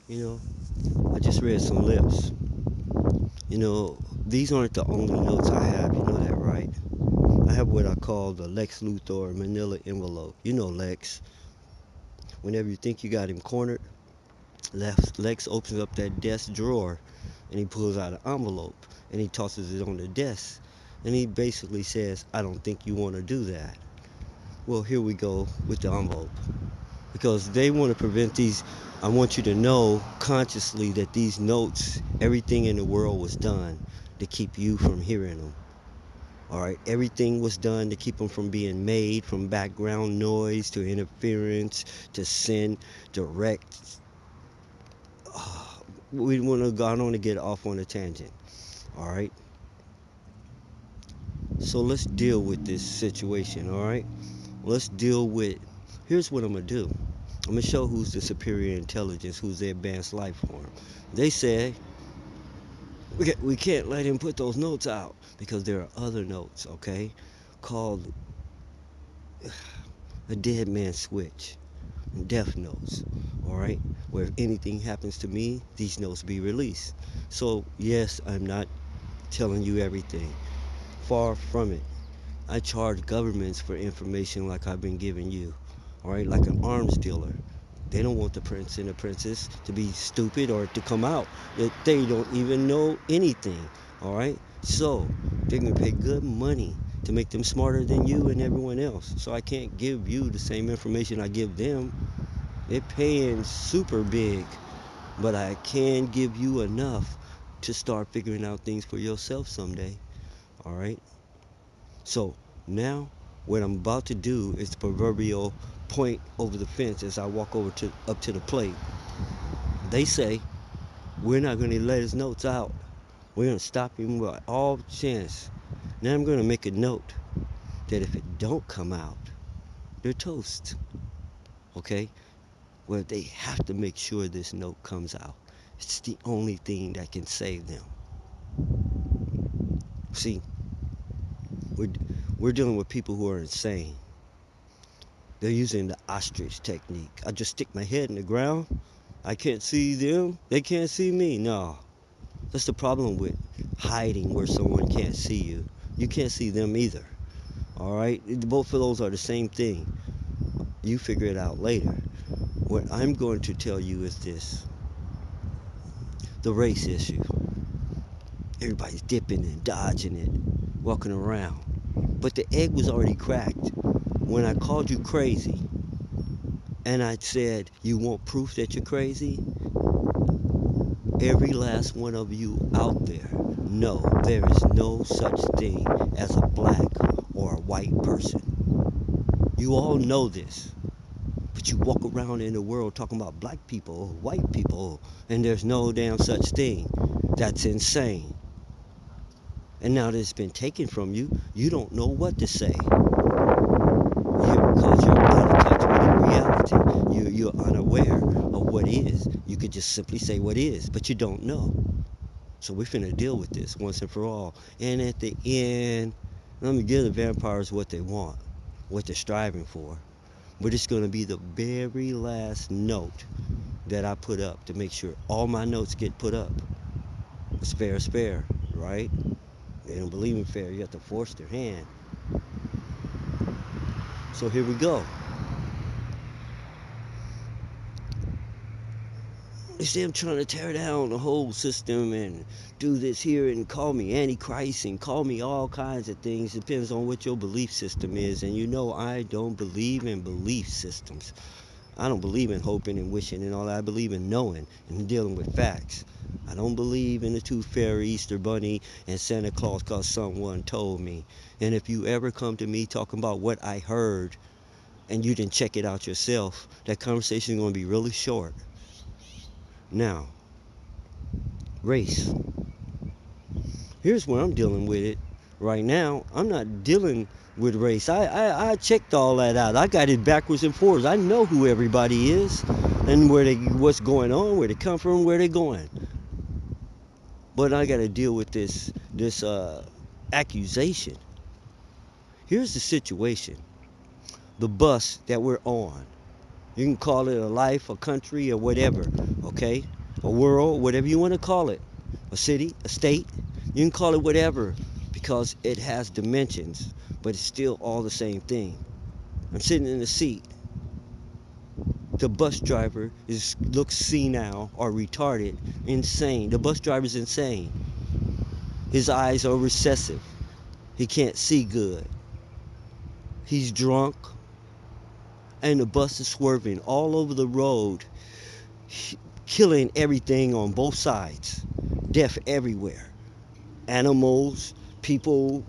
You know, I just read some lips. These aren't the only notes I have. You know that, right? I have what I call the Lex Luthor manila envelope. You know Lex. Whenever you think you got him cornered, Lex opens up that desk drawer and he pulls out an envelope and he tosses it on the desk. And he basically says, I don't think you want to do that. Well, here we go with the envelope. Because they want to prevent these. I want you to know consciously that these notes, everything in the world was done to keep you from hearing them. All right, everything was done to keep them from being made, from background noise to interference to sin, direct. We want to go on to get off on a tangent. All right, so let's deal with this situation. All right, let's deal with. Here's what I'm gonna do. I'm gonna show who's the superior intelligence, who's the advanced life form. They say we can't let him put those notes out because there are other notes, okay, called a dead man switch, death notes, all right, where if anything happens to me, these notes be released. So yes, I'm not telling you everything. Far from it. I charge governments for information like I've been giving you, all right, like an arms dealer. They don't want the prince and the princess to be stupid or to come out. They don't even know anything, all right? So they're going to pay good money to make them smarter than you and everyone else. So I can't give you the same information I give them. They're paying super big, but I can give you enough to start figuring out things for yourself someday, all right? So now what I'm about to do is the proverbial point over the fence as I walk over to up to the plate. They say we're not going to let his notes out. We're going to stop him with all chance. Now I'm going to make a note that if it don't come out, they're toast. Okay? Well, they have to make sure this note comes out. It's the only thing that can save them. See, we're we're dealing with people who are insane. They're using the ostrich technique. I just stick my head in the ground. I can't see them. They can't see me. No, that's the problem with hiding where someone can't see you. You can't see them either. All right? Both of those are the same thing. You figure it out later. What I'm going to tell you is this: the race issue. Everybody's dipping and dodging it, walking around. But the egg was already cracked. When I called you crazy and I said, you want proof that you're crazy? Every last one of you out there know there is no such thing as a black or a white person. You all know this. But you walk around in the world talking about black people, white people, and there's no damn such thing. That's insane. And now that it's been taken from you, you don't know what to say. Because you're out of touch with reality. You're unaware of what is. You could just simply say what is, but you don't know. So we're finna deal with this once and for all. And at the end, let me give the vampires what they want, what they're striving for. But it's gonna be the very last note that I put up to make sure all my notes get put up. It's fair is fair, right? They don't believe in fair. You have to force their hand. So here we go. They say I'm trying to tear down the whole system and do this here and call me Antichrist and call me all kinds of things. Depends on what your belief system is. And you know I don't believe in belief systems. I don't believe in hoping and wishing and all that. I believe in knowing and dealing with facts. I don't believe in the tooth fairy, Easter bunny, and Santa Claus because someone told me. And if you ever come to me talking about what I heard and you didn't check it out yourself, that conversation is going to be really short. Now, race. Here's where I'm dealing with it right now. I'm not dealing with race. I checked all that out. I got it backwards and forwards. I know who everybody is and what's going on, where they come from, where they're going. But I got to deal with this accusation. Here's the situation. The bus that we're on. You can call it a life, a country, or whatever, okay? A world, whatever you want to call it. A city, a state. You can call it whatever because it has dimensions, but it's still all the same thing. I'm sitting in the seat. The bus driver looks senile or retarded, insane. The bus driver's insane. His eyes are recessive. He can't see good. He's drunk, and the bus is swerving all over the road, killing everything on both sides. Death everywhere. Animals, people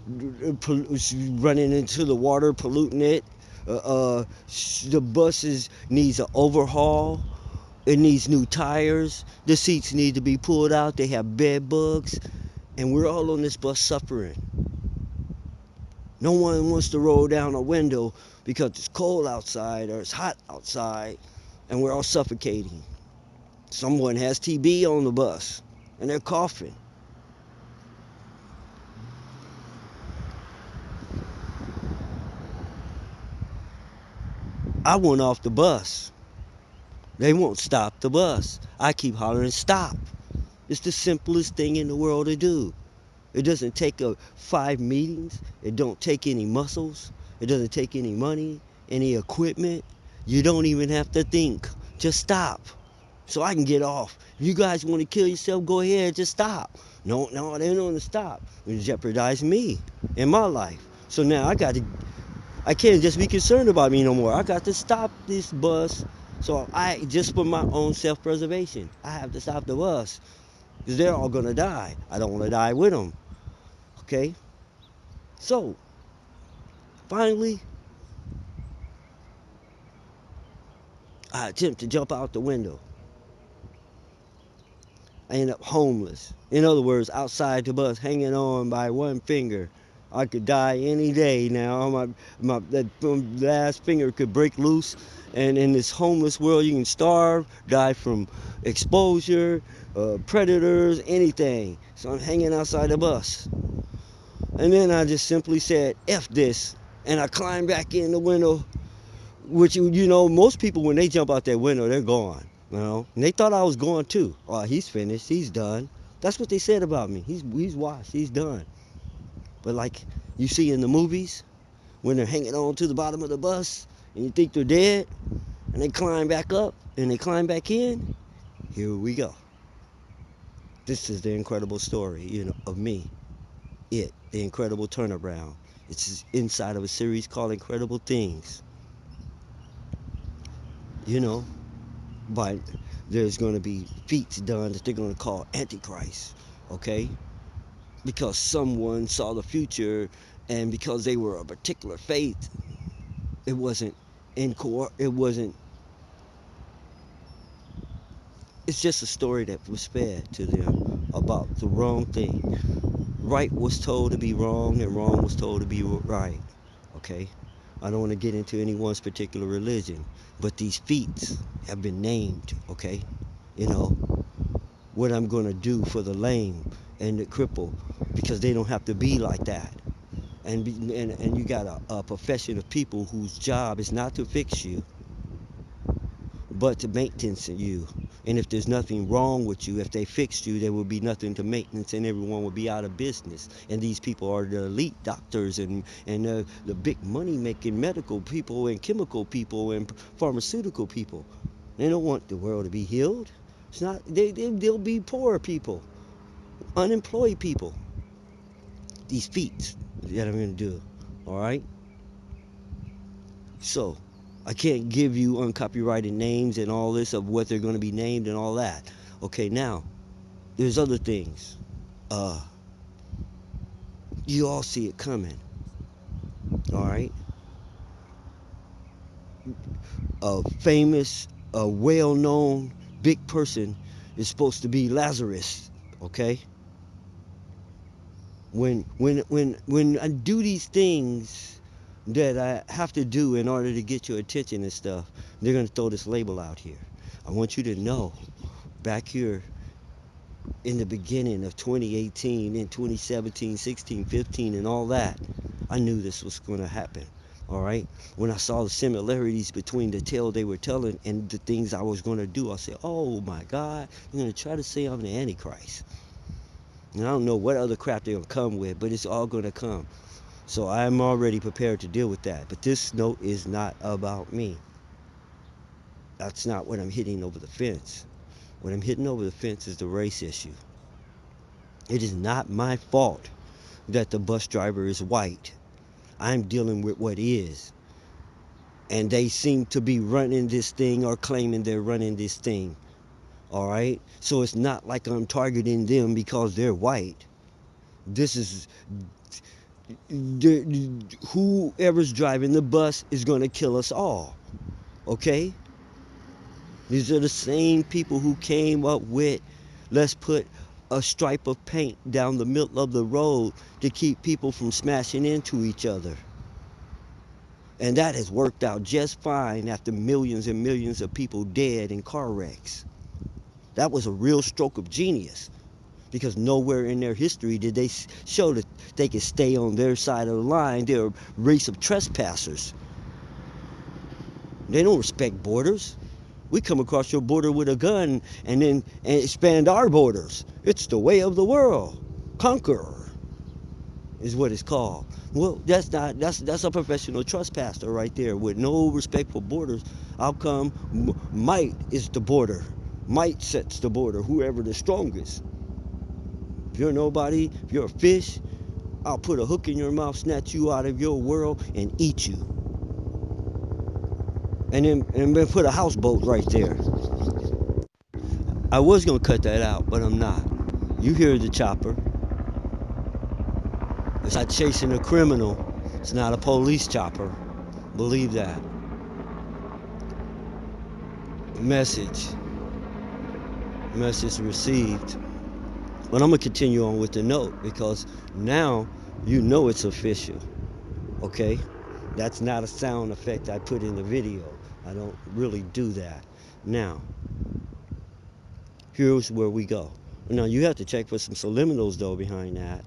running into the water, polluting it. The needs an overhaul. It needs new tires. The seats need to be pulled out. They have bed bugs, and we're all on this bus suffering. No one wants to roll down a window because it's cold outside or it's hot outside, and we're all suffocating. Someone has TB on the bus, and they're coughing. I went off the bus. They won't stop the bus. I keep hollering, stop. It's the simplest thing in the world to do. It doesn't take 5 meetings. It don't take any muscles. It doesn't take any money, any equipment. You don't even have to think. Just stop so I can get off. If you guys want to kill yourself, go ahead. Just stop. No, no, they don't want to stop. It jeopardize me and my life. So now I can't just be concerned about me no more. I got to stop this bus. So just for my own self-preservation, I have to stop the bus because they're all gonna die. I don't want to die with them. Okay. So finally, I attempt to jump out the window. I end up homeless. In other words, outside the bus, hanging on by one finger. I could die any day now. That last finger could break loose. And in this homeless world, you can starve, die from exposure, predators, anything. So I'm hanging outside the bus. And then I just simply said, F this. And I climbed back in the window, which, most people, when they jump out that window, they're gone. And they thought I was going too. Oh, he's finished. He's done. That's what they said about me. He's washed. He's done. But like you see in the movies, when they're hanging on to the bottom of the bus and you think they're dead, and they climb back up and they climb back in, here we go. This is the incredible story, of me. The incredible turnaround. It's inside of a series called Incredible Things. You know, but there's going to be feats done that they're going to call Antichrist, okay? Because someone saw the future, and because they were a particular faith, it wasn't it wasn't. It's just a story that was fed to them about the wrong thing. Right was told to be wrong, and wrong was told to be right. Okay, I don't want to get into anyone's particular religion, but these feats have been named. Okay, you know what I'm going to do for the lame and the cripple, because they don't have to be like that. And you got a profession of people whose job is not to fix you, but to maintenance you. And if there's nothing wrong with you, if they fixed you, there would be nothing to maintenance, and everyone would be out of business. And these people are the elite doctors and the big money making medical people and chemical people and pharmaceutical people. They don't want the world to be healed. It's not. They'll be poor people, unemployed people. These feats that I'm going to do. All right. So I can't give you uncopyrighted names and all this of what they're going to be named and all that. Okay, now there's other things. Uh, you all see it coming. All right, a famous, a well-known, big person is supposed to be Lazarus. Okay, when I do these things that I have to do in order to get your attention and stuff, they're going to throw this label out here. I want you to know back here in the beginning of 2018 and 2017, 16, 15, and all that, I knew this was going to happen. All right. When I saw the similarities between the tale they were telling and the things I was going to do, I said, oh my God, you're going to try to say I'm the Antichrist. And I don't know what other crap they're going to come with, but it's all going to come. So I'm already prepared to deal with that. But this note is not about me. That's not what I'm hitting over the fence. What I'm hitting over the fence is the race issue. It is not my fault that the bus driver is white. I'm dealing with what is. And they seem to be running this thing or claiming they're running this thing. All right? So it's not like I'm targeting them because they're white. This is whoever's driving the bus is going to kill us all. Okay? These are the same people who came up with, let's put a stripe of paint down the middle of the road to keep people from smashing into each other. And that has worked out just fine after millions and millions of people dead in car wrecks. That was a real stroke of genius, because nowhere in their history did they show that they could stay on their side of the line. They're a race of trespassers. They don't respect borders. We come across your border with a gun and then expand our borders. It's the way of the world. Conqueror is what it's called. Well, that's a professional trespasser right there with no respect for borders. How come might is the border? Might sets the border, whoever the strongest. If you're nobody, if you're a fish, I'll put a hook in your mouth, snatch you out of your world, and eat you. And then put a houseboat right there. I was gonna cut that out, but I'm not. You hear the chopper. It's not chasing a criminal. It's not a police chopper. Believe that. Message. Message received. But I'm gonna continue on with the note because now you know it's official. Okay? That's not a sound effect I put in the video. I don't really do that. Now, here's where we go. Now you have to check for some subliminals though behind that.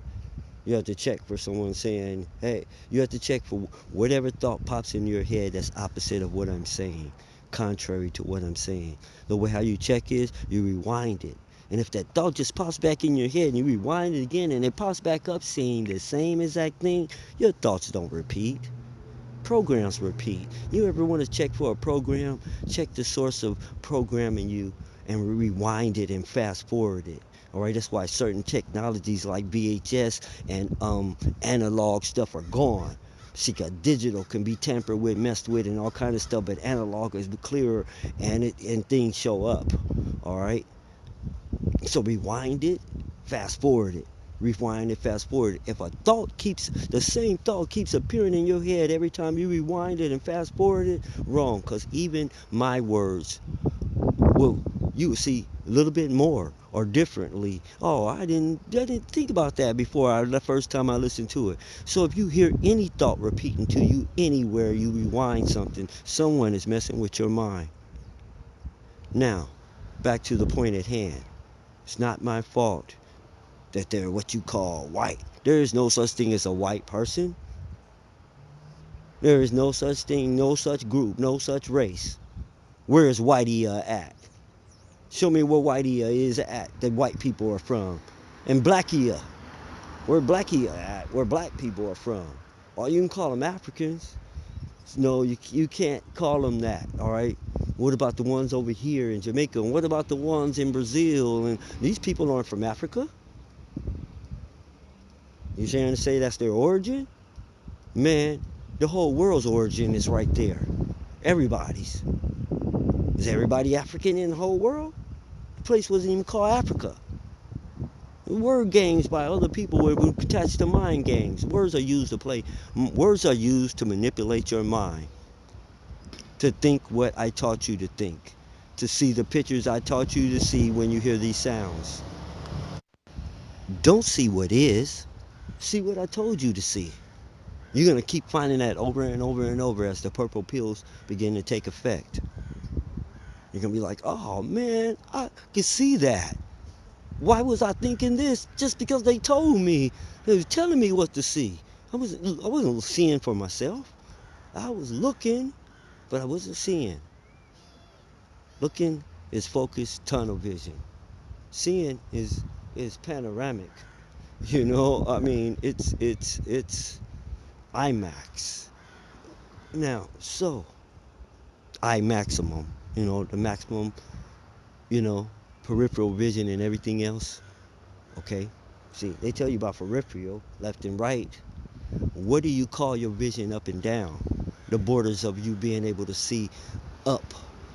You have to check for someone saying, hey, you have to check for whatever thought pops in your head that's opposite of what I'm saying, contrary to what I'm saying. The way how you check is you rewind it. And if that thought just pops back in your head and you rewind it again and it pops back up saying the same exact thing, your thoughts don't repeat. Programs repeat. You ever want to check for a program? Check the source of programming you and rewind it and fast forward it. All right, that's why certain technologies like VHS and analog stuff are gone. See, digital can be tampered with, messed with, and all kind of stuff, but analog is clearer and things show up. All right, so rewind it, fast forward it. Rewind it, fast forward it. If a thought keeps, the same thought keeps appearing in your head every time you rewind it and fast forward it, wrong. Because even my words will, you will see a little bit more or differently. Oh, I didn't think about that before the first time I listened to it. So if you hear any thought repeating to you anywhere you rewind something, someone is messing with your mind. Now, back to the point at hand. It's not my fault that they're what you call white. There is no such thing as a white person. There is no such thing, no such group, no such race. Where is Whitey at? Show me where Whitey is at, that white people are from. And Blackie, where Blackie at, where black people are from. Or you can call them Africans. No, you can't call them that, all right? What about the ones over here in Jamaica? And what about the ones in Brazil? And these people aren't from Africa. You trying to say that's their origin? Man, the whole world's origin is right there. Everybody's. Is everybody African in the whole world? The place wasn't even called Africa. Word games by other people were attached to mind games. Words are used to play. Words are used to manipulate your mind. To think what I taught you to think. To see the pictures I taught you to see when you hear these sounds. Don't see what is. See what I told you to see. You're going to keep finding that over and over and over as the purple pills begin to take effect. You're going to be like, oh man, I can see that. Why was I thinking this? Just because they told me. They was telling me what to see. I wasn't seeing for myself. I was looking, but I wasn't seeing. Looking is focused tunnel vision. Seeing is panoramic. You know, I mean, it's IMAX. Now, so I maximum, the maximum, you know, peripheral vision and everything else. Okay. See, they tell you about peripheral, left and right. What do you call your vision up and down? The borders of you being able to see up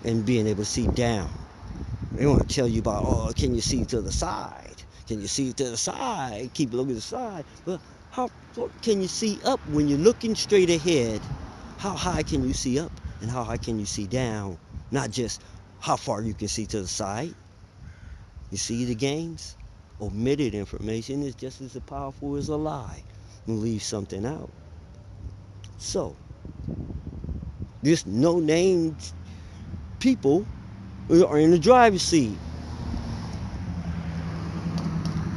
and being able to see down. They want to tell you about, oh, can you see to the side? Can you see to the side? Keep looking to the side. But how can you see up when you're looking straight ahead? How high can you see up and how high can you see down? Not just how far you can see to the side. You see the games? Omitted information is just as powerful as a lie. You leave something out. So, this no-name people are in the driver's seat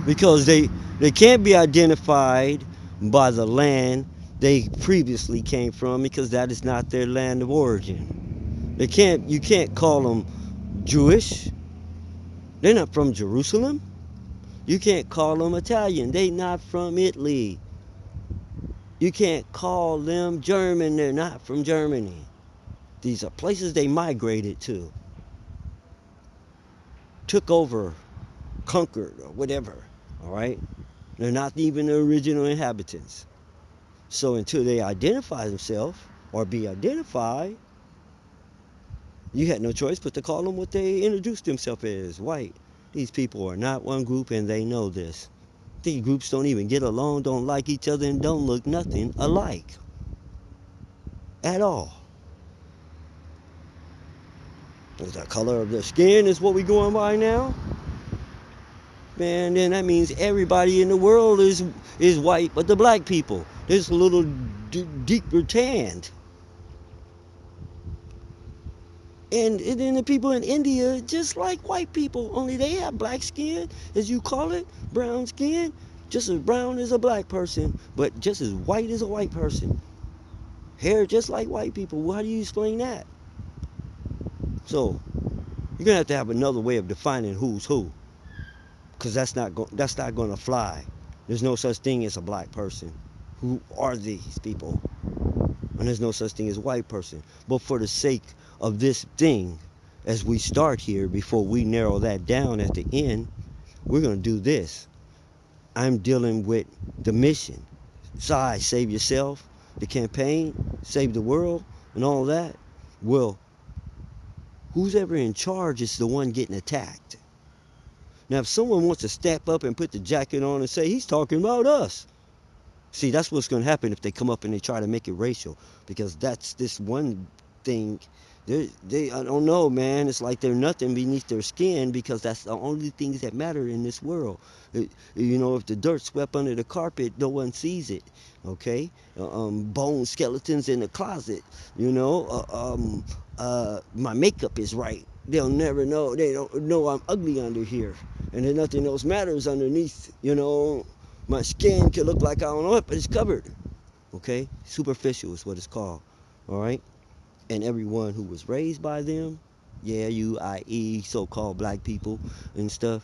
because they can't be identified by the land they previously came from because that is not their land of origin. You can't call them Jewish. They're not from Jerusalem. You can't call them Italian. They're not from Italy. You can't call them German. They're not from Germany. These are places they migrated to, took over, conquered, or whatever. All right? They're not even the original inhabitants. So until they identify themselves or be identified, you had no choice but to call them what they introduced themselves as, white. These people are not one group and they know this. These groups don't even get along, don't like each other, and don't look nothing alike at all. The color of their skin is what we going by now. Man, then that means everybody in the world is white, but the black people, there's a little deeper tanned. And then the people in India, just like white people, only they have black skin, as you call it, brown skin, just as brown as a black person, but just as white as a white person. Hair just like white people. Well, how do you explain that? So you're gonna have to have another way of defining who's who, because that's not gonna fly. There's no such thing as a black person. Who are these people? And there's no such thing as a white person. But for the sake of this thing, as we start here, before we narrow that down at the end, we're going to do this. I'm dealing with the mission. Save yourself, the campaign, save the world, and all that. Well, who's ever in charge is the one getting attacked. Now, if someone wants to step up and put the jacket on and say, he's talking about us. See, that's what's going to happen if they come up and they try to make it racial, because that's this one thing. I don't know, man. It's like they're nothing beneath their skin, because that's the only things that matter in this world. If the dirt's swept under the carpet, no one sees it. Okay, bone skeletons in the closet. My makeup is right. They'll never know. They don't know I'm ugly under here, and then nothing else matters underneath. My skin could look like I don't know it, but it's covered. Okay? Superficial is what it's called. All right? And everyone who was raised by them, yeah, you, i.e., so-called black people and stuff,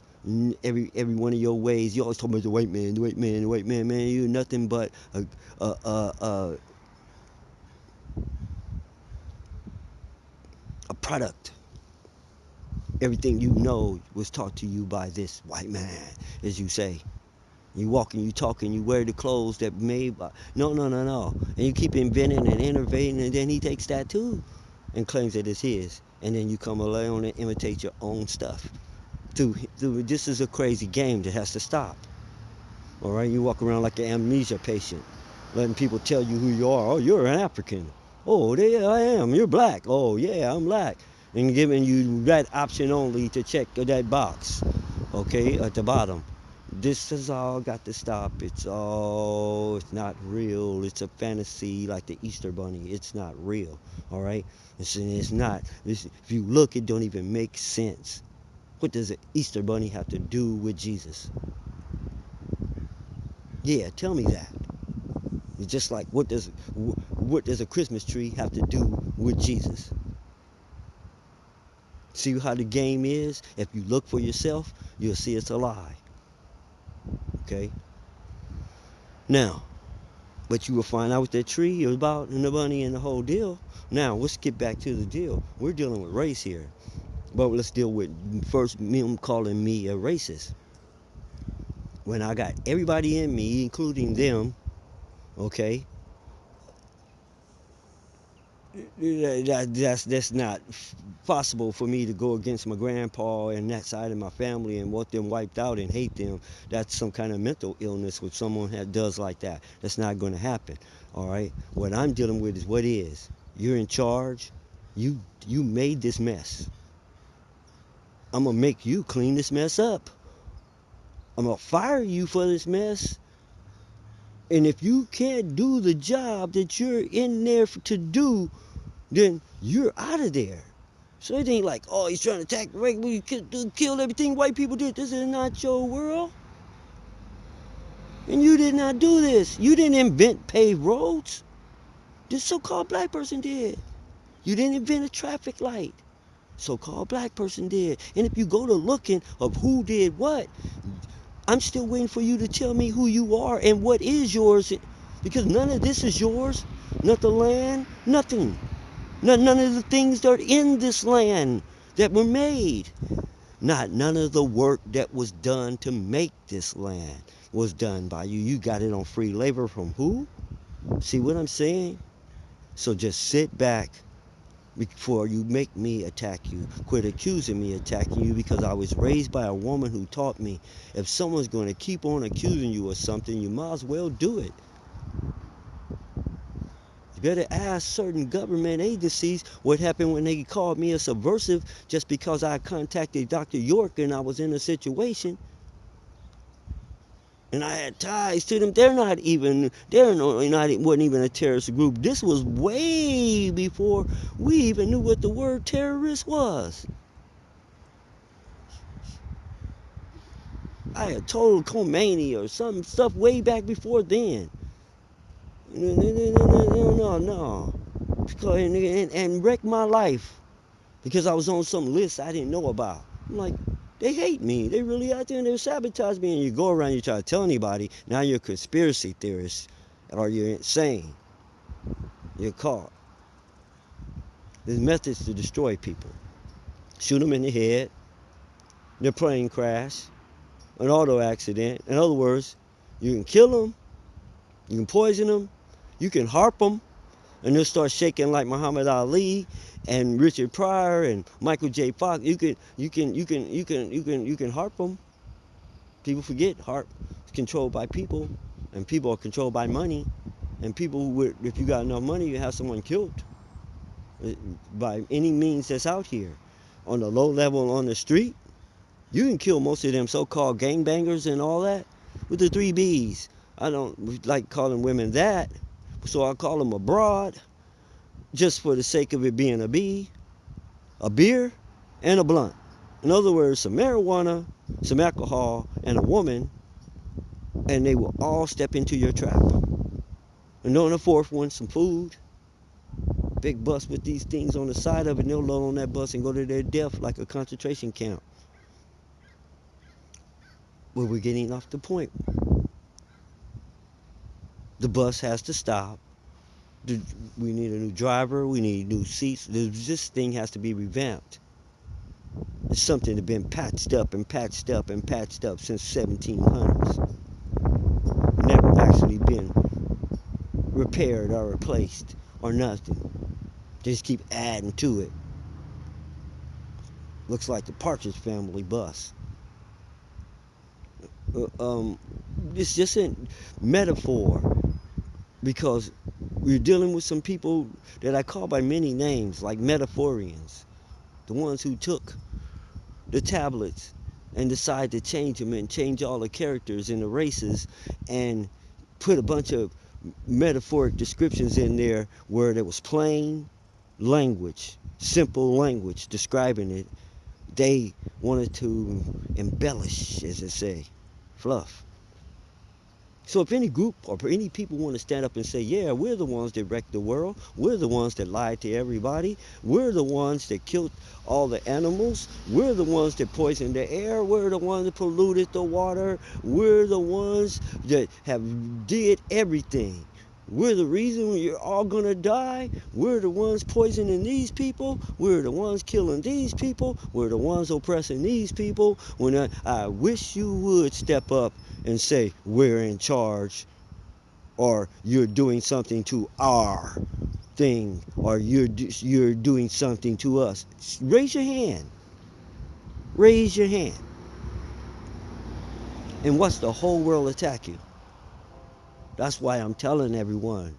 every one of your ways, you always talk about the white man, the white man, the white man, man, you're nothing but a product. Everything you know was taught to you by this white man, as you say. You walk and you talk and you wear the clothes that made by... No, no, no, no. And you keep inventing and innovating, and then he takes that too and claims that it's his. And then you come along and imitate your own stuff. This is a crazy game that has to stop. All right? You walk around like an amnesia patient, letting people tell you who you are. Oh, you're an African. Oh, yeah, I am. You're black. Oh, yeah, I'm black. And giving you that option only to check that box, okay, at the bottom. This has all got to stop. It's not real. It's a fantasy like the Easter Bunny. It's not real. All right? It's not. If you look, it don't even make sense. What does the Easter Bunny have to do with Jesus? Yeah, tell me that. It's just like what does a Christmas tree have to do with Jesus? See how the game is? If you look for yourself, you'll see it's a lie. Okay? Now, but you will find out what that tree is about and the bunny and the whole deal. Now, let's get back to the deal. We're dealing with race here. But let's deal with first him calling me a racist. When I got everybody in me, including them, okay, that's not possible for me to go against my grandpa and that side of my family and want them wiped out and hate them. That's some kind of mental illness with someone that does like that. That's not going to happen. All right. What I'm dealing with is what is. You're in charge. You made this mess. I'm gonna make you clean this mess up. I'm gonna fire you for this mess. And if you can't do the job that you're in there to do, then you're out of there. So it ain't like, oh, he's trying to attack the regular, you killed everything white people did. This is not your world. And you did not do this. You didn't invent paved roads. This so-called black person did. You didn't invent a traffic light. So-called black person did. And if you go to looking of who did what, I'm still waiting for you to tell me who you are and what is yours. Because none of this is yours. Not the land, nothing. None of the things that are in this land that were made. None of the work that was done to make this land was done by you. You got it on free labor from who? See what I'm saying? So just sit back before you make me attack you. Quit accusing me of attacking you, because I was raised by a woman who taught me if someone's going to keep on accusing you of something, you might as well do it. You better ask certain government agencies what happened when they called me a subversive just because I contacted Dr. York and I was in a situation and I had ties to them. They're wasn't even a terrorist group. This was way before we even knew what the word terrorist was. I had told Khomeini or some stuff way back before then. No. And wrecked my life because I was on some list I didn't know about. I'm like, they hate me. They really out there and they sabotage me. And you go around, you try to tell anybody, now you're a conspiracy theorist or you're insane. You're caught. There's methods to destroy people. Shoot them in the head, their plane crash, an auto accident. In other words, you can kill them, you can poison them, you can harp them, and they'll start shaking like Muhammad Ali and Richard Pryor and Michael J. Fox. You can harp them. People forget harp is controlled by people, and people are controlled by money. And people, if you got enough money, you have someone killed by any means that's out here. On the low level on the street, you can kill most of them so-called gangbangers and all that with the 3 Bs. I don't like calling women that, so I call them a broad, just for the sake of it being a B, a beer, and a blunt. In other words, some marijuana, some alcohol, and a woman, and they will all step into your trap. And on the fourth one, some food, big bus with these things on the side of it, and they'll load on that bus and go to their death like a concentration camp. Well, we're getting off the point. The bus has to stop. We need a new driver. We need new seats. This thing has to be revamped. It's something that's been patched up and patched up and patched up since 1700s. Never actually been repaired or replaced or nothing. Just keep adding to it. Looks like the Partridge Family bus. It's just a metaphor, because we're dealing with some people that I call by many names, like metaphorians, the ones who took the tablets and decided to change them and change all the characters and the races and put a bunch of metaphoric descriptions in there where there was plain language, simple language describing it. They wanted to embellish, as they say, fluff. So if any group or any people want to stand up and say, yeah, we're the ones that wrecked the world, we're the ones that lied to everybody, we're the ones that killed all the animals, we're the ones that poisoned the air, we're the ones that polluted the water, we're the ones that have did everything. We're the reason you're all gonna die. We're the ones poisoning these people. We're the ones killing these people. We're the ones oppressing these people. When I wish you would step up and say we're in charge, or you're doing something to our thing, or you're doing something to us. Raise your hand. Raise your hand. And watch the whole world attack you. That's why I'm telling everyone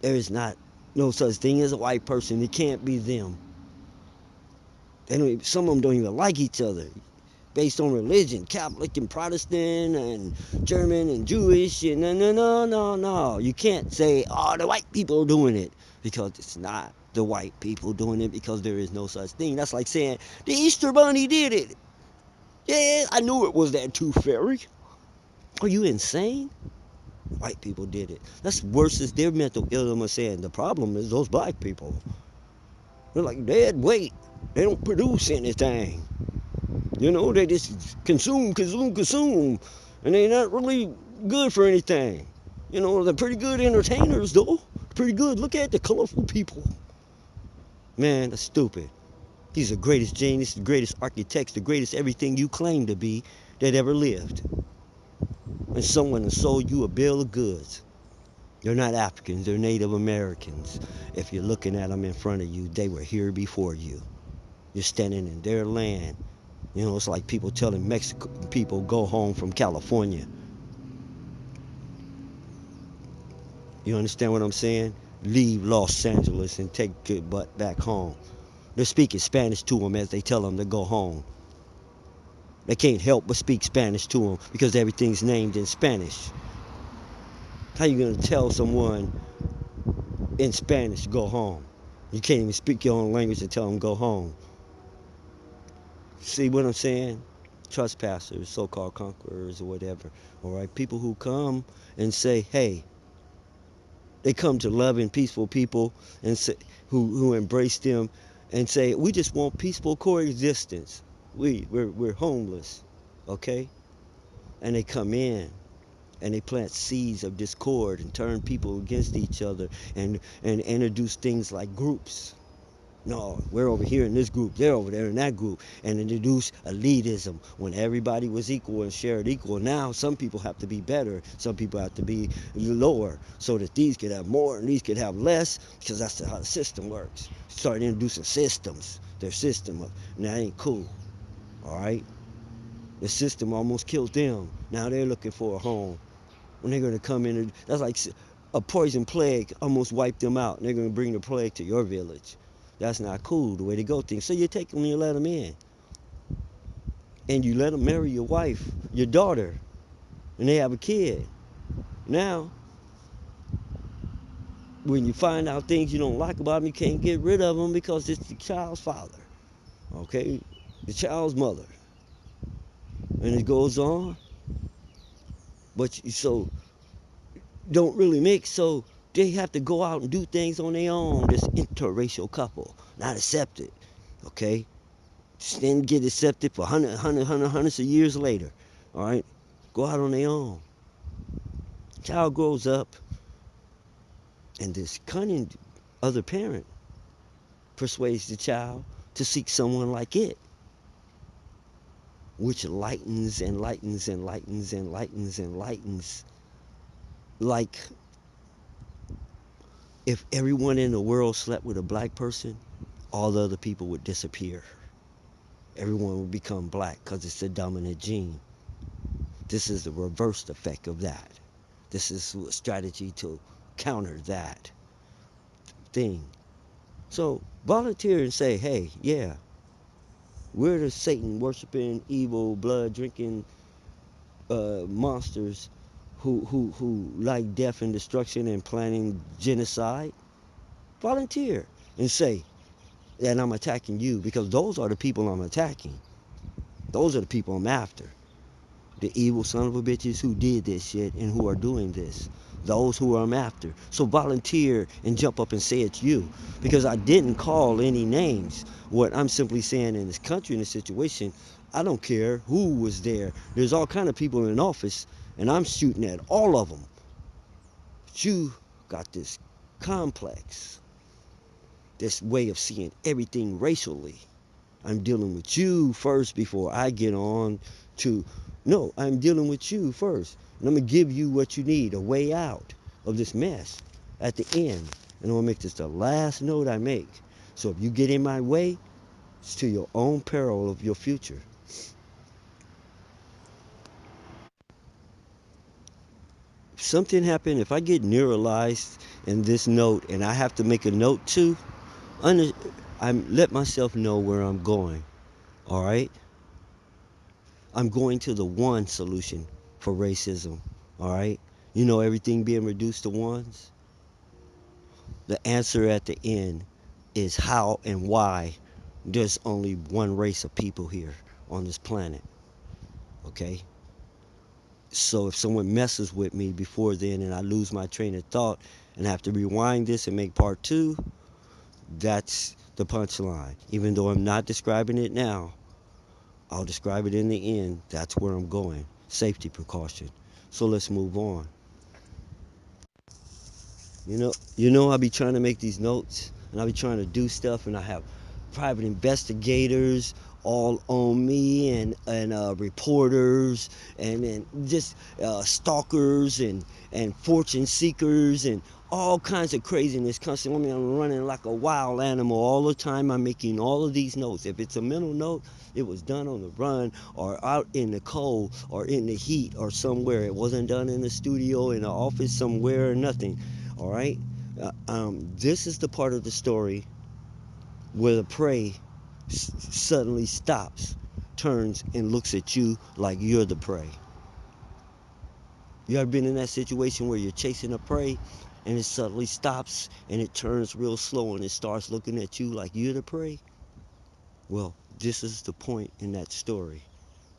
there is not no such thing as a white person. It can't be them. Some of them don't even like each other based on religion, Catholic and Protestant and German and Jewish. And no. You can't say, oh, the white people are doing it, because it's not the white people doing it, because there is no such thing. That's like saying the Easter Bunny did it. Yeah, I knew it was that tooth fairy. Are you insane? White people did it. That's worse as their mental illness saying. The problem is those black people. They're like dead weight. They don't produce anything. They just consume. And they're not really good for anything. They're pretty good entertainers, though. Pretty good. Look at the colorful people. Man, that's stupid. He's the greatest genius, the greatest architects, the greatest everything you claim to be that ever lived. And someone has sold you a bill of goods. They're not Africans, they're Native Americans. If you're looking at them in front of you, they were here before you. You're standing in their land. It's like people telling Mexican people go home from California. You understand what I'm saying? Leave Los Angeles and take your butt back home. They're speaking Spanish to them as they tell them to go home. They can't help but speak Spanish to them because everything's named in Spanish. How you gonna tell someone in Spanish go home? You can't even speak your own language and tell them go home. See what I'm saying? Trespassers, so-called conquerors, or whatever. All right, people who come and say, "Hey," they come to loving, peaceful people and say, who embrace them and say, "We just want peaceful coexistence. We're homeless, okay?" And they come in and they plant seeds of discord and turn people against each other and introduce things like groups. No, we're over here in this group, they're over there in that group, and introduce elitism when everybody was equal and shared equal. Now some people have to be better, some people have to be lower, so that these could have more and these could have less, because that's how the system works. Start introducing systems, their system, and that ain't cool. All right, the system almost killed them. Now they're looking for a home. When they're going to come in, that's like a poison plague almost wiped them out, and they're going to bring the plague to your village. That's not cool, the way to go things. So you take them and you let them in. And you let them marry your wife, your daughter, and they have a kid. Now, when you find out things you don't like about them, you can't get rid of them because it's the child's father, okay? The child's mother. And it goes on. But so don't really mix, so they have to go out and do things on their own. This interracial couple, not accepted, okay? Then get accepted for hundreds of years later, all right? Go out on their own. Child grows up, and this cunning other parent persuades the child to seek someone like it, which lightens and lightens and lightens and lightens and lightens. Like if everyone in the world slept with a black person, all the other people would disappear. Everyone would become black because it's the dominant gene. This is the reversed effect of that. This is a strategy to counter that thing. So volunteer and say, hey, yeah, we're the Satan worshiping, evil, blood drinking monsters who like death and destruction and planning genocide. Volunteer and say, and I'm attacking you, because those are the people I'm attacking. Those are the people I'm after. the evil son of a bitches who did this shit and who are doing this. Those who I'm after. So volunteer and jump up and say it's you. Because I didn't call any names. What I'm simply saying in this country, in this situation, I don't care who was there. There's all kind of people in office, and I'm shooting at all of them. But you got this complex, this way of seeing everything racially. I'm dealing with you first before I get on to. No, I'm dealing with you first. And I'm going to give you what you need, a way out of this mess at the end. And I'm going to make this the last note I make. So if you get in my way, it's to your own peril of your future. If something happened, if I get neuralized in this note and I have to make a note too, I'm let myself know where I'm going. All right? I'm going to the one solution for racism. All right? You know, everything being reduced to ones. The answer at the end is how and why there's only one race of people here on this planet. Okay? So if someone messes with me before then and I lose my train of thought and have to rewind this and make part two, that's the punchline. Even though I'm not describing it now, I'll describe it in the end. That's where I'm going. Safety precaution. So let's move on. I'll be trying to make these notes and I'll be trying to do stuff and I have private investigators all on me and reporters and just stalkers and fortune seekers and all kinds of craziness constantly. I mean, I'm running like a wild animal all the time. I'm making all of these notes. If it's a mental note, it was done on the run or out in the cold or in the heat or somewhere. It wasn't done in the studio, in the office somewhere or nothing. All right? This is the part of the story where the prey suddenly stops, turns, and looks at you like you're the prey. You ever been in that situation where you're chasing a prey and it suddenly stops and it turns real slow and it starts looking at you like you're the prey? Well, this is the point in that story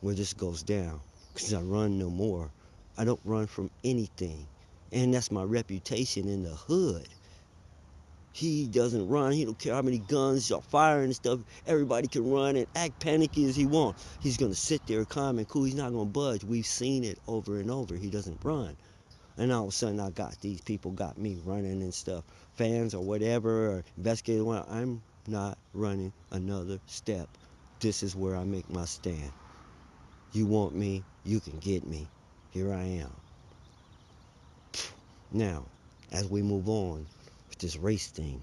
where this goes down. Because I run no more. I don't run from anything. And that's my reputation in the hood. He doesn't run. He don't care how many guns y'all firing and stuff. Everybody can run and act panicky as he wants. He's going to sit there calm and cool. He's not going to budge. We've seen it over and over. He doesn't run. And all of a sudden, I got these people got me running and stuff. Fans or whatever, or investigators. I'm not running another step. This is where I make my stand. You want me, you can get me. Here I am. Now, as we move on with this race thing,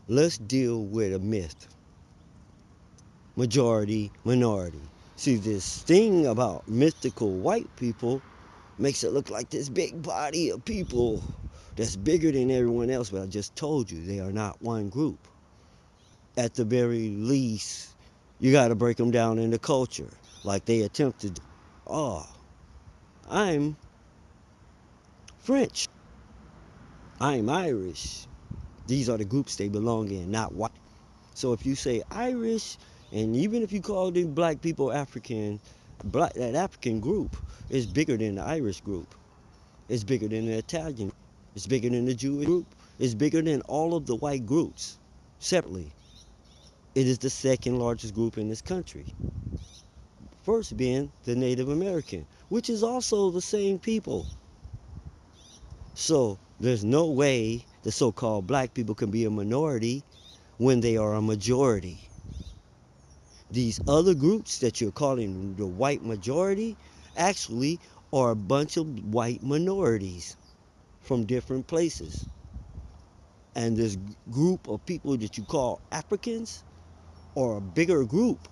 let's deal with a myth. Majority, minority. See, this thing about mythical white people makes it look like this big body of people that's bigger than everyone else, but I just told you they are not one group. At the very least, you got to break them down into culture, like they attempted. Oh, I'm French. I'm Irish. These are the groups they belong in, not white. So if you say Irish, and even if you call them black people African, that African group is bigger than the Irish group. It's bigger than the Italian. It's bigger than the Jewish group. It's bigger than all of the white groups separately. It is the second largest group in this country. First being the Native American, which is also the same people. So there's no way the so-called black people can be a minority when they are a majority. These other groups that you're calling the white majority actually are a bunch of white minorities from different places. And this group of people that you call Africans are a bigger group,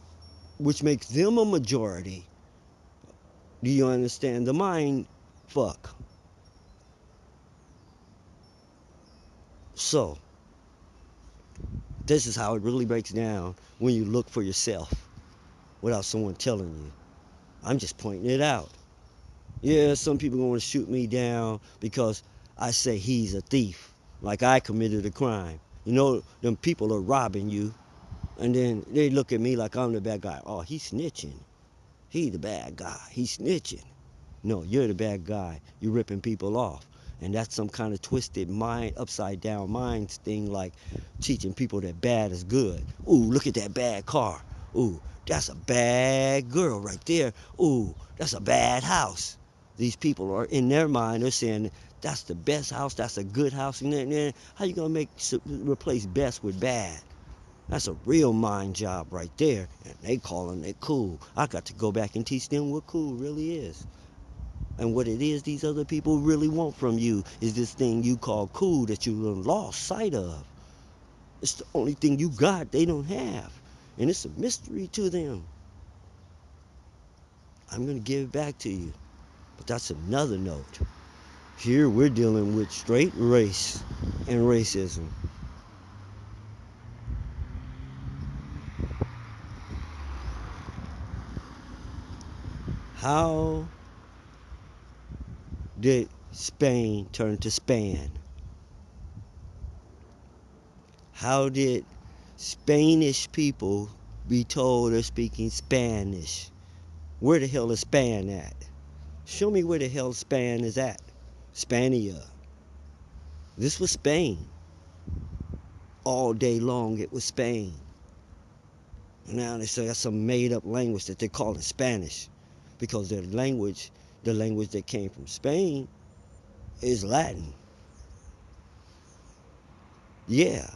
which makes them a majority. Do you understand the mind fuck? So, this is how it really breaks down when you look for yourself without someone telling you. I'm just pointing it out. Yeah, some people want to shoot me down because I say he's a thief, like I committed a crime. You know, them people are robbing you, and then they look at me like I'm the bad guy. Oh, he's snitching. He the bad guy. He's snitching. No, you're the bad guy. You're ripping people off. And that's some kind of twisted mind, upside down minds thing, like teaching people that bad is good. Ooh, look at that bad car. Ooh, that's a bad girl right there. Ooh, that's a bad house. These people are in their mind, they're saying that's the best house, that's a good house. And then how you gonna replace best with bad? That's a real mind job right there. And they calling it cool. I got to go back and teach them what cool really is. And what it is these other people really want from you is this thing you call cool that you lost sight of. It's the only thing you got they don't have. And it's a mystery to them. I'm going to give it back to you. But that's another note. Here we're dealing with straight race and racism. How did Spain turn to Span? How did Spanish people be told they're speaking Spanish? Where the hell is Span at? Show me where the hell Span is at. Spania. This was Spain. All day long it was Spain. Now they say that's some made up language that they call it Spanish. Because their language, the language that came from Spain, is Latin. Yeah.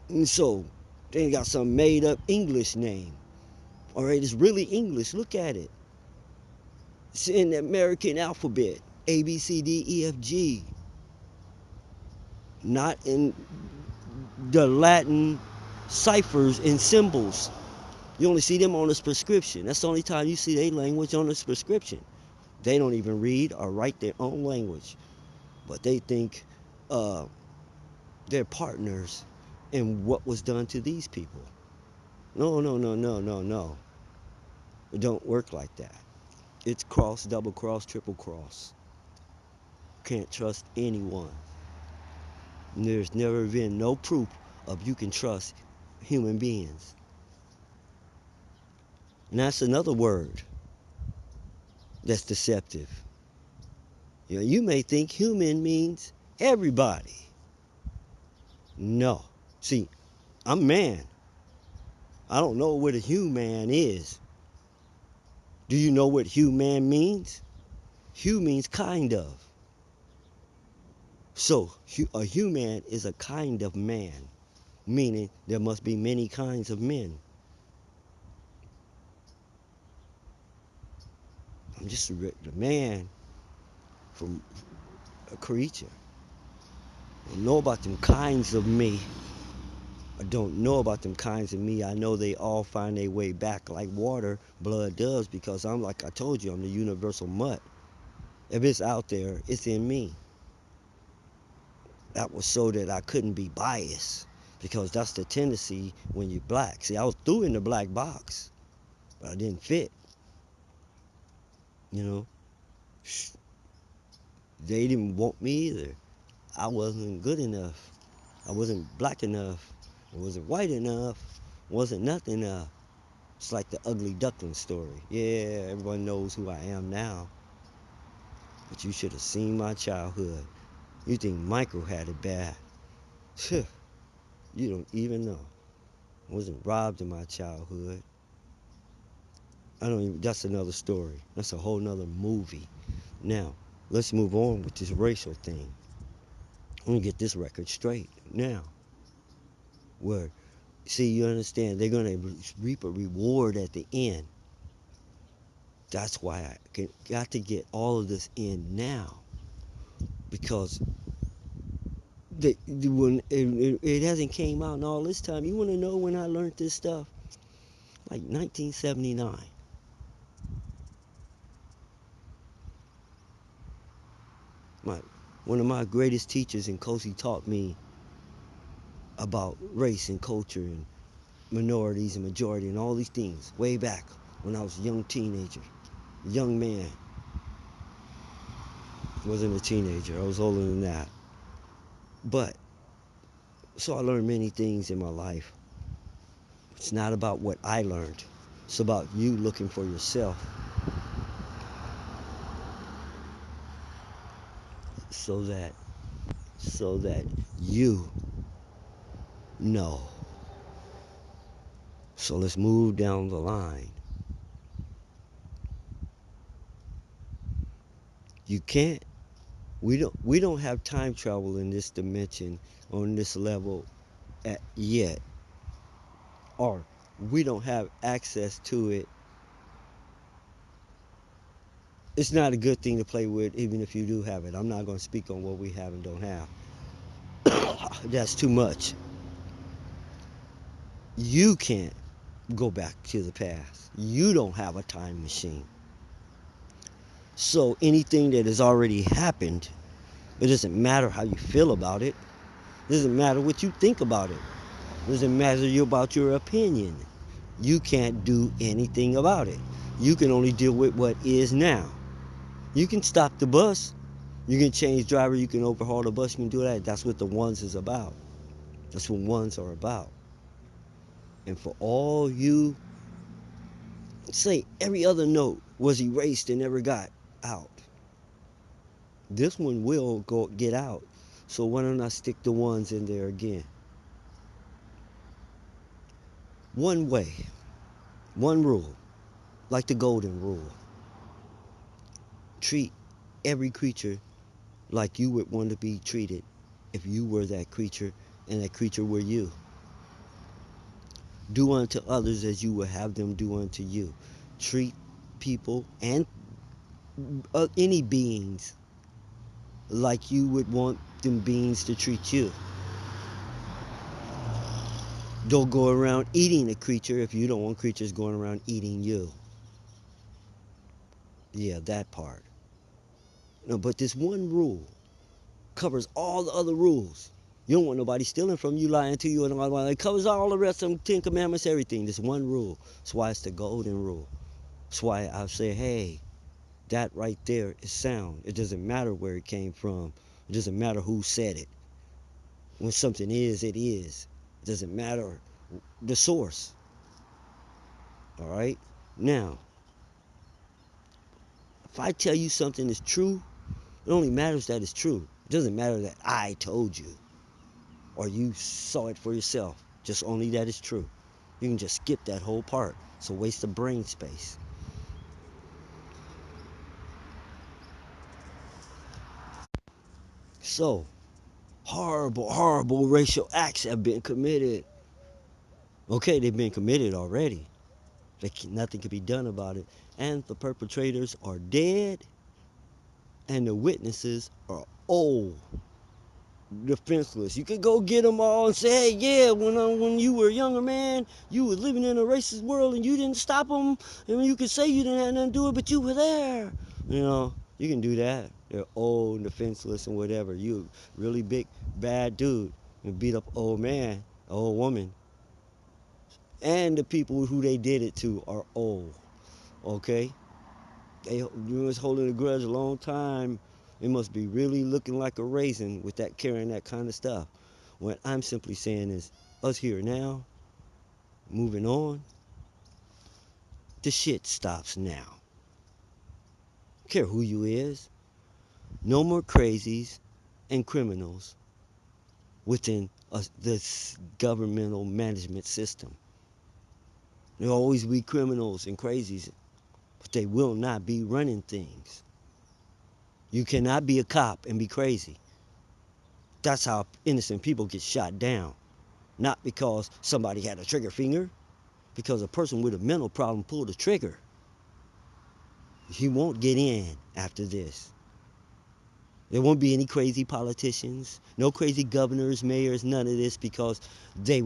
And so they got some made up English name. Alright, it's really English. Look at it. It's in the American alphabet. A, B, C, D, E, F, G. Not in the Latin ciphers and symbols. You only see them on this prescription. That's the only time you see their language on this prescription. They don't even read or write their own language. But they think uh, they're partners in what was done to these people. No, no, no, no, no, no. It don't work like that. It's cross, double cross, triple cross. Can't trust anyone. And there's never been no proof of you can trust human beings. And that's another word that's deceptive. You know, you may think human means everybody. No. See, I'm man. I don't know what a human is. Do you know what human means? Hu means kind of. So, a human is a kind of man, meaning there must be many kinds of men. I'm just a man from a creature. I don't know about them kinds of me. I don't know about them kinds of me. I know they all find their way back like water, blood does, because I'm like I told you, I'm the universal mutt. If it's out there, it's in me. That was so that I couldn't be biased, because that's the tendency when you're black. See, I was through in the black box, but I didn't fit. You know, they didn't want me either. I wasn't good enough. I wasn't black enough. I wasn't white enough. Wasn't nothing enough. It's like the ugly duckling story. Yeah, everyone knows who I am now. But you should have seen my childhood. You think Michael had it bad. You don't even know. I wasn't robbed in my childhood. I don't even, that's another story. That's a whole nother movie. Now, let's move on with this racial thing. I'm gonna get this record straight now. Where, see, you understand, they're gonna reap a reward at the end. That's why got to get all of this in now, because when it hasn't came out in all this time. You want to know when I learned this stuff? Like 1979. My one of my greatest teachers in Kosi taught me about race and culture and minorities and majority and all these things way back when I was a young teenager, young man. I wasn't a teenager. I was older than that. But so I learned many things in my life. It's not about what I learned. It's about you looking for yourself so that you know. So let's move down the line. You can't we don't have time travel in this dimension on this level yet, or we don't have access to it. It's not a good thing to play with, even if you do have it. I'm not going to speak on what we have and don't have. That's too much. You can't go back to the past. You don't have a time machine. So anything that has already happened, it doesn't matter how you feel about it. It doesn't matter what you think about it. It doesn't matter about your opinion. You can't do anything about it. You can only deal with what is now. You can stop the bus. You can change driver. You can overhaul the bus. You can do that. That's what the ones is about. That's what ones are about. And for all you say every other note was erased and never got out, this one will go get out. So why don't I stick the ones in there again? One way, one rule, like the golden rule. Treat every creature like you would want to be treated if you were that creature and that creature were you. Do unto others as you would have them do unto you. Treat people and any beings like you would want them beings to treat you. Don't go around eating a creature if you don't want creatures going around eating you. Yeah, that part. No, but this one rule covers all the other rules. You don't want nobody stealing from you, lying to you, and all that. It covers all the rest of them, Ten Commandments, everything. This one rule. That's why it's the golden rule. That's why I say, hey, that right there is sound. It doesn't matter where it came from. It doesn't matter who said it. When something is, it is. It doesn't matter the source. All right? Now, if I tell you something is true, it only matters that it's true. It doesn't matter that I told you or you saw it for yourself. Just only that it's true. You can just skip that whole part. It's a waste of brain space. So, horrible, horrible racial acts have been committed. Okay, they've been committed already. Nothing can be done about it. And the perpetrators are dead, and the witnesses are old, defenseless. You could go get them all and say, hey, yeah, when you were a younger man, you were living in a racist world and you didn't stop them. I mean, you could say you didn't have nothing to do it, but you were there. You know, you can do that. They're old and defenseless and whatever. You a really big, bad dude and beat up old man, old woman. And the people who they did it to are old. Okay? You was holding a grudge a long time. It must be really looking like a raisin with that carrying that kind of stuff. What I'm simply saying is, us here now, moving on, the shit stops now. Don't care who you is. No more crazies and criminals within this governmental management system. There'll always be criminals and crazies, but they will not be running things. You cannot be a cop and be crazy. That's how innocent people get shot down. Not because somebody had a trigger finger, because a person with a mental problem pulled the trigger. He won't get in after this. There won't be any crazy politicians, no crazy governors, mayors, none of this, because they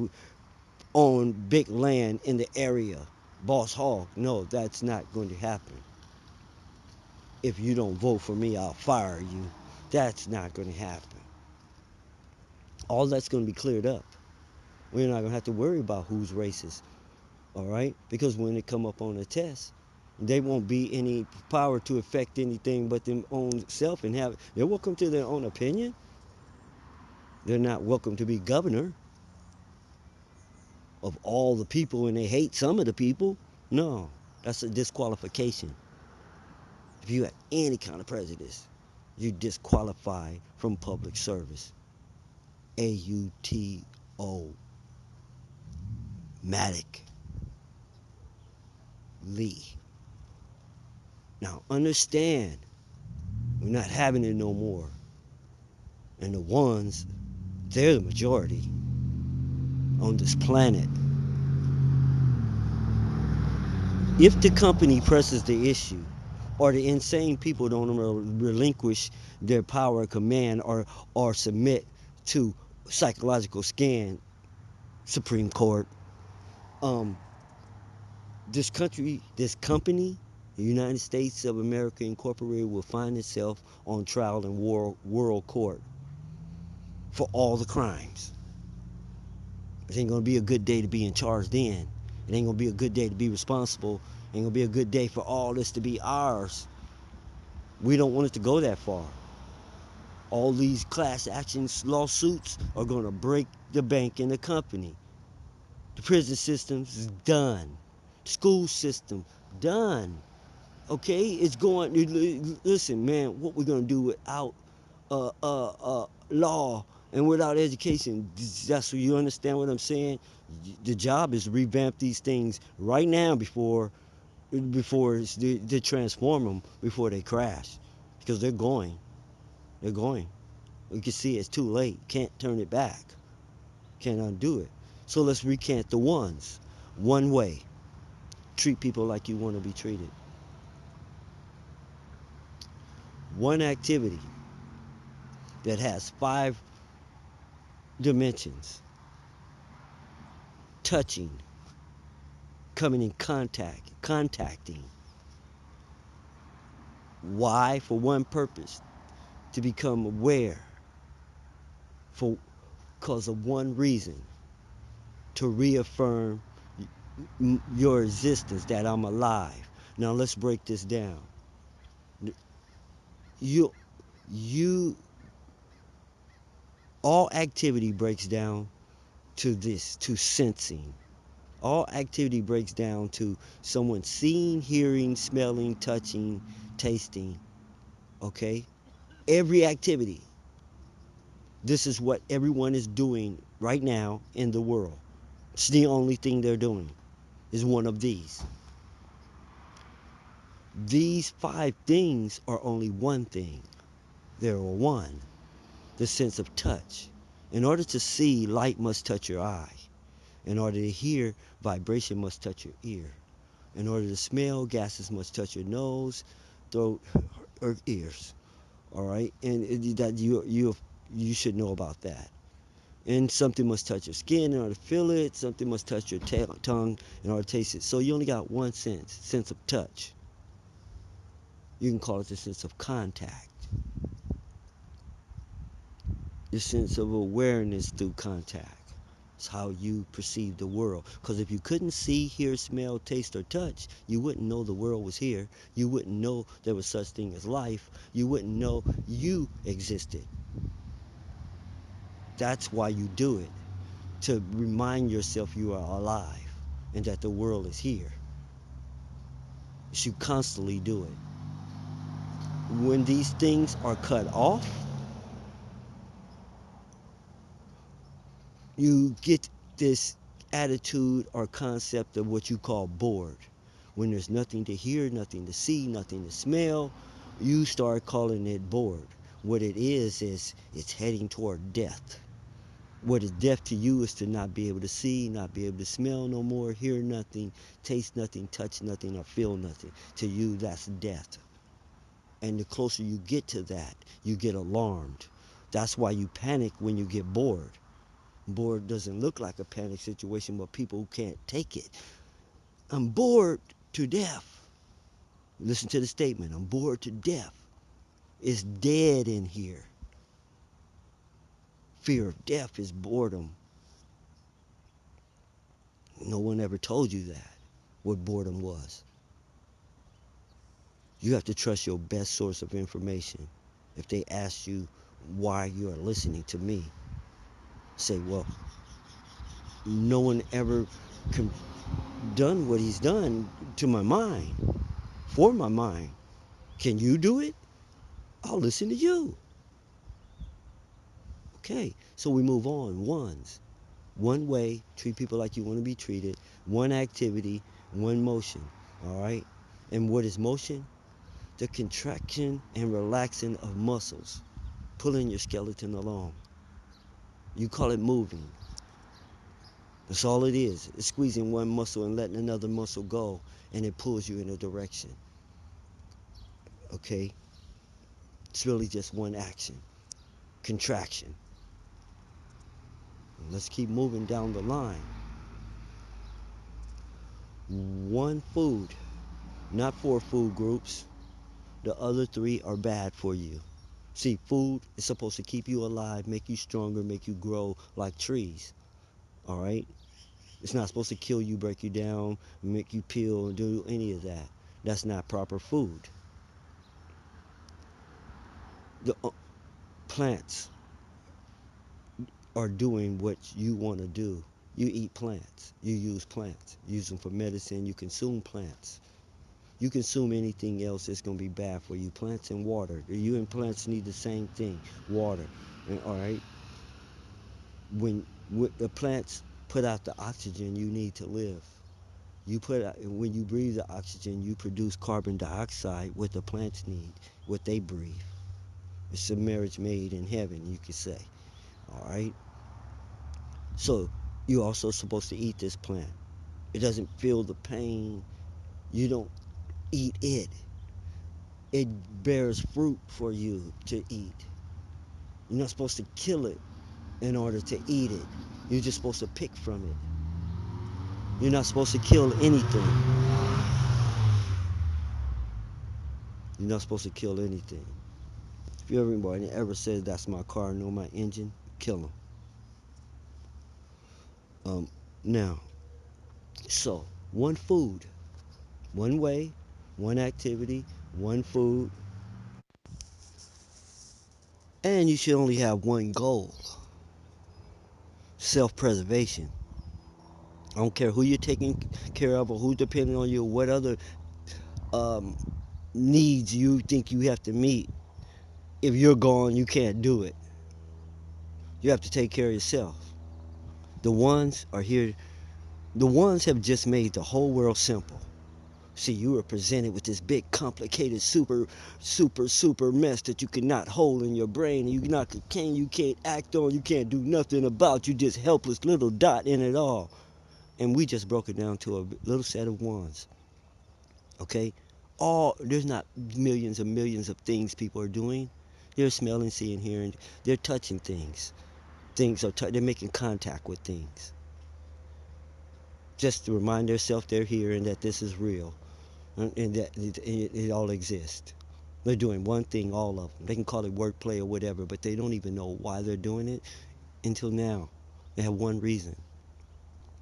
own big land in the area. Boss hog. No, that's not going to happen. If you don't vote for me, I'll fire you. That's not going to happen. All that's going to be cleared up. We're not going to have to worry about who's racist. All right? Because when they come up on the test, they won't be any power to affect anything but their own self and have. They're welcome to their own opinion. They're not welcome to be governor of all the people and they hate some of the people. No, that's a disqualification. If you have any kind of prejudice, you disqualify from public service. AUTO Matic Lee. Now understand, we're not having it no more. And the ones, they're the majority on this planet. If the company presses the issue, or the insane people don't relinquish their power of command, or submit to psychological scan, Supreme Court, um, this company, the United States of America Incorporated, will find itself on trial in world court for all the crimes. It ain't gonna be a good day to be in charge then. It ain't gonna be a good day to be responsible. It ain't gonna be a good day for all this to be ours. We don't want it to go that far. All these class action lawsuits are gonna break the bank and the company. The prison system's done. School system done. Okay, it's going. Listen, man, what we're gonna do without law and without education? That's what you understand what I'm saying. The job is to revamp these things right now before they transform them before they crash, because they're going. They're going. You can see it's too late. Can't turn it back. Can't undo it. So let's recant the ones. One way. Treat people like you want to be treated. One activity that has 5 dimensions: touching, coming in contact, contacting. Why? For one purpose: to become aware, for because of one reason: to reaffirm your existence, that I'm alive. Now let's break this down. You, you, all activity breaks down to this, to sensing. All activity breaks down to someone seeing, hearing, smelling, touching, tasting. Okay? Every activity. This is what everyone is doing right now in the world. It's the only thing they're doing, is one of these. These 5 things are only one thing. They're one. The sense of touch. In order to see, light must touch your eye. In order to hear, vibration must touch your ear. In order to smell, gases must touch your nose, throat, or ears. All right, and that you should know about that. And something must touch your skin in order to feel it. Something must touch your tongue in order to taste it. So you only got one sense of touch. You can call it the sense of contact, the sense of awareness through contact. It's how you perceive the world. Because if you couldn't see, hear, smell, taste, or touch, you wouldn't know the world was here. You wouldn't know there was such thing as life. You wouldn't know you existed. That's why you do it, to remind yourself you are alive and that the world is here. You should constantly do it. When these things are cut off, you get this attitude or concept of what you call bored. When there's nothing to hear, nothing to see, nothing to smell, you start calling it bored. What it is it's heading toward death. What is death to you is to not be able to see, not be able to smell no more, hear nothing, taste nothing, touch nothing, or feel nothing. To you, that's death. And the closer you get to that, you get alarmed. That's why you panic when you get bored. Bored doesn't look like a panic situation, but people can't take it. I'm bored to death. Listen to the statement. I'm bored to death. It's dead in here. Fear of death is boredom. No one ever told you that, what boredom was. You have to trust your best source of information. If they ask you why you are listening to me, say, well, no one ever done what he's done to my mind, for my mind. Can you do it? I'll listen to you. Okay, so we move on. Ones. One way, treat people like you want to be treated. One activity, one motion. All right? And what is motion? The contraction and relaxing of muscles, pulling your skeleton along. You call it moving. That's all it is. It's squeezing one muscle and letting another muscle go, and it pulls you in a direction. Okay? It's really just one action. Contraction. Let's keep moving down the line. One food, not four food groups. The other three are bad for you. See, food is supposed to keep you alive, make you stronger, make you grow like trees. All right? It's not supposed to kill you, break you down, make you peel, and do any of that. That's not proper food. The plants are doing what you want to do. You eat plants. You use plants. You use them for medicine. You consume plants. You consume anything else that's going to be bad for you. Plants and water. You and plants need the same thing. Water. And, all right? When the plants put out the oxygen you need to live. You put out, when you breathe the oxygen, you produce carbon dioxide, what the plants need, what they breathe. It's a marriage made in heaven, you could say. All right? So you're also supposed to eat this plant. It doesn't feel the pain. You don't eat it. It bears fruit for you to eat. You're not supposed to kill it in order to eat it. You're just supposed to pick from it. You're not supposed to kill anything. You're not supposed to kill anything. If you ever says that's my car, know my engine, kill him. Now, so one food, one way, one activity, one food, and you should only have one goal: self-preservation. I don't care who you're taking care of or who's depending on you, or what other um, needs you think you have to meet. If you're gone, you can't do it. You have to take care of yourself. The ones are here. The ones have just made the whole world simple. See, you were presented with this big, complicated, super mess that you cannot hold in your brain. You can't act on, you can't do nothing about. You just helpless little dot in it all. And we just broke it down to a little set of ones. Okay, there's not millions of things people are doing. They're smelling, seeing, hearing. They're touching things. They're making contact with things. Just to remind themselves they're here and that this is real, and that it all exists. They're doing one thing, all of them. They can call it wordplay or whatever, but they don't even know why they're doing it until now. They have one reason.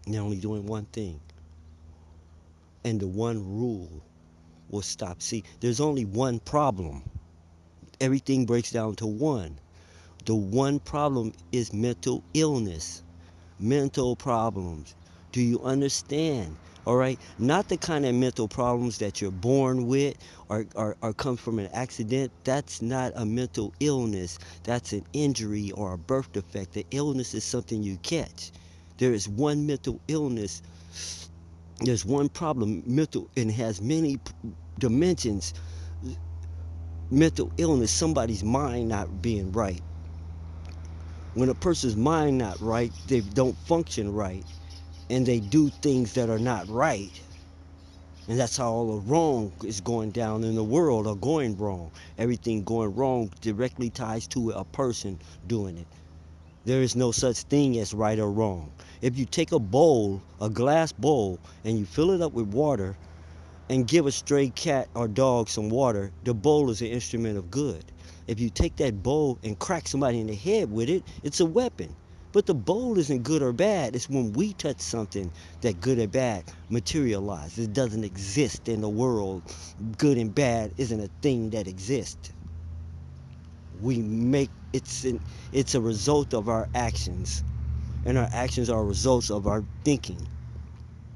And they're only doing one thing. And the one rule will stop. See, there's only one problem. Everything breaks down to one. The one problem is mental illness, mental problems. Do you understand? All right, not the kind of mental problems that you're born with or come from an accident. That's not a mental illness. That's an injury or a birth defect. The illness is something you catch. There is one mental illness. There's one problem, mental, and it has many dimensions. Mental illness, somebody's mind not being right. When a person's mind not right, they don't function right, and they do things that are not right. And that's how all the wrong is going down in the world, or going wrong. Everything going wrong directly ties to a person doing it. There is no such thing as right or wrong. If you take a bowl, a glass bowl, and you fill it up with water and give a stray cat or dog some water, the bowl is an instrument of good. If you take that bowl and crack somebody in the head with it, it's a weapon. But the bowl isn't good or bad. It's when we touch something that good or bad materializes. It doesn't exist in the world. Good and bad isn't a thing that exists. We make it's a result of our actions, and our actions are results of our thinking.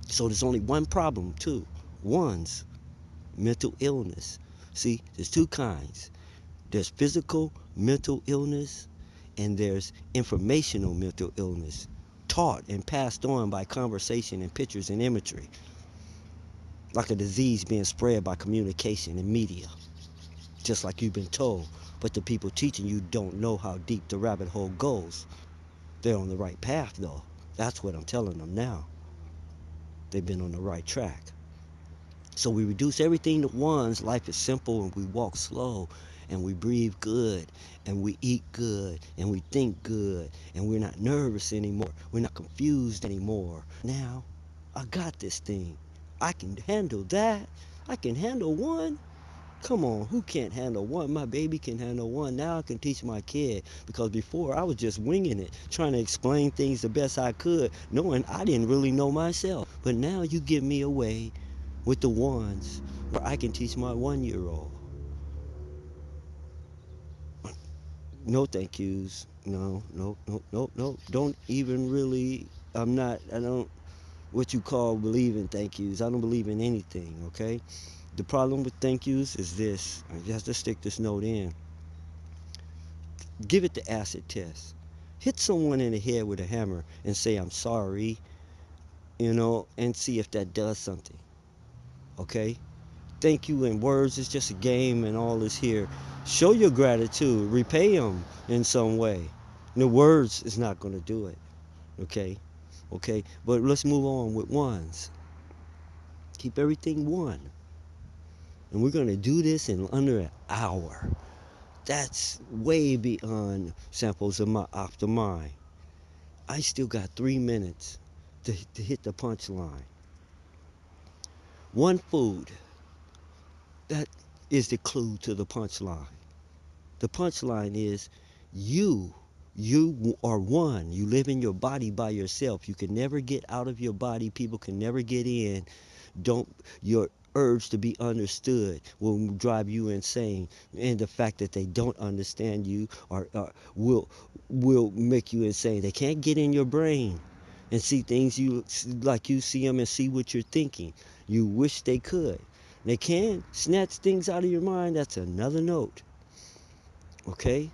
So there's only one problem, too. One's mental illness. See, there's two kinds. There's physical mental illness and there's informational mental illness, taught and passed on by conversation and pictures and imagery, like a disease being spread by communication and media, just like you've been told. But the people teaching you don't know how deep the rabbit hole goes. They're on the right path, though. That's what I'm telling them now. They've been on the right track. So we reduce everything to ones. Life is simple and we walk slow and we breathe good and we eat good and we think good and we're not nervous anymore. We're not confused anymore. Now, I got this thing. I can handle that. I can handle one. Come on, who can't handle one? My baby can handle one. Now I can teach my kid because before I was just winging it, trying to explain things the best I could, knowing I didn't really know myself. But now you give me a way with the ones where I can teach my 1 year old. No thank yous. No, no, no, no, no. Don't even really, I don't, what you call believe in thank yous. I don't believe in anything, okay? The problem with thank yous is this. You have to stick this note in. Give it the acid test. Hit someone in the head with a hammer and say, I'm sorry, and see if that does something, okay? Thank you in words is just a game and all this here. Show your gratitude. Repay them in some way. The words is not going to do it. Okay? Okay? But let's move on with ones. Keep everything one. And we're going to do this in under an hour. That's way beyond samples of my off the mind. I still got 3 minutes to hit the punchline. One food. That is the clue to the punchline. The punchline is you. You are one. You live in your body by yourself. You can never get out of your body. People can never get in. Don't your urge to be understood will drive you insane, and the fact that they don't understand you will make you insane. They can't get in your brain and see things you see them and see what you're thinking. You wish they could. They can snatch things out of your mind. That's another note. Okay?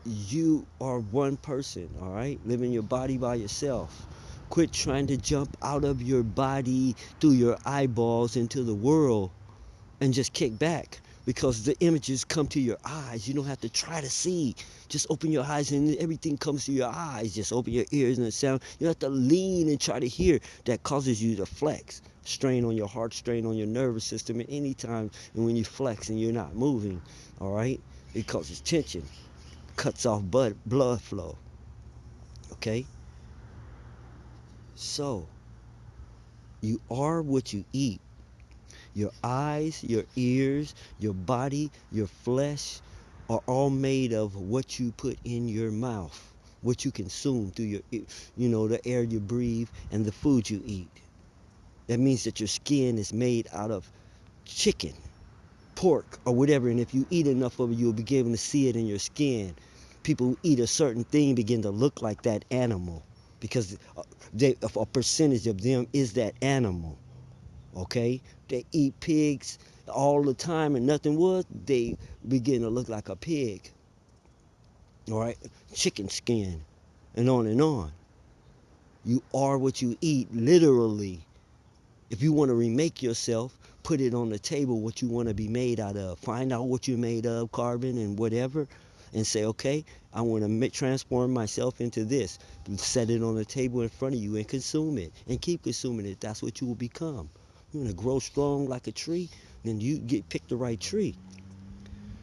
You are one person, all right? Live in your body by yourself. Quit trying to jump out of your body through your eyeballs into the world and just kick back because the images come to your eyes. You don't have to try to see. Just open your eyes and everything comes to your eyes. Just open your ears and the sound. You don't have to lean and try to hear. That causes you to flex. Strain on your heart, strain on your nervous system at any time. And when you flex and you're not moving, all right, it causes tension, cuts off blood flow. Okay? So, you are what you eat. Your eyes, your ears, your body, your flesh are all made of what you put in your mouth, what you consume through the air you breathe and the food you eat. That means that your skin is made out of chicken, pork, or whatever. And if you eat enough of it, you'll begin to see it in your skin. People who eat a certain thing begin to look like that animal because a percentage of them is that animal. Okay? They eat pigs all the time and nothing was, they begin to look like a pig. All right? Chicken skin and on and on. You are what you eat, literally. If you want to remake yourself, put it on the table what you want to be made out of. Find out what you're made of, carbon and whatever, and say, okay, I want to transform myself into this. Set it on the table in front of you and consume it. And keep consuming it. That's what you will become. You want to grow strong like a tree, then you pick the right tree.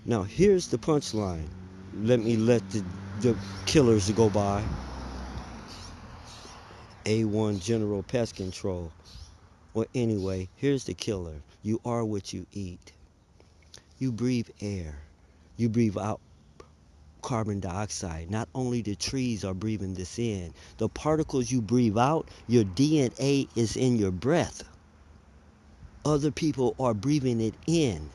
Now, here's the punchline. Let the killers go by. A1 General Pest Control. Well, anyway, here's the killer. You are what you eat. You breathe air. You breathe out carbon dioxide. Not only the trees are breathing this in, the particles you breathe out, your DNA is in your breath. Other people are breathing it in.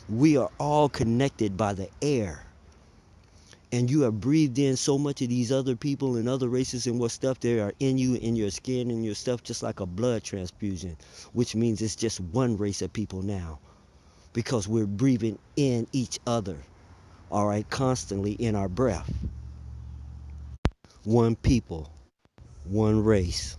We are all connected by the air. and you have breathed in so much of these other people and other races and what stuff they are in you, in your skin and your stuff, just like a blood transfusion, which means it's just one race of people now because we're breathing in each other, all right, constantly in our breath. One people, one race.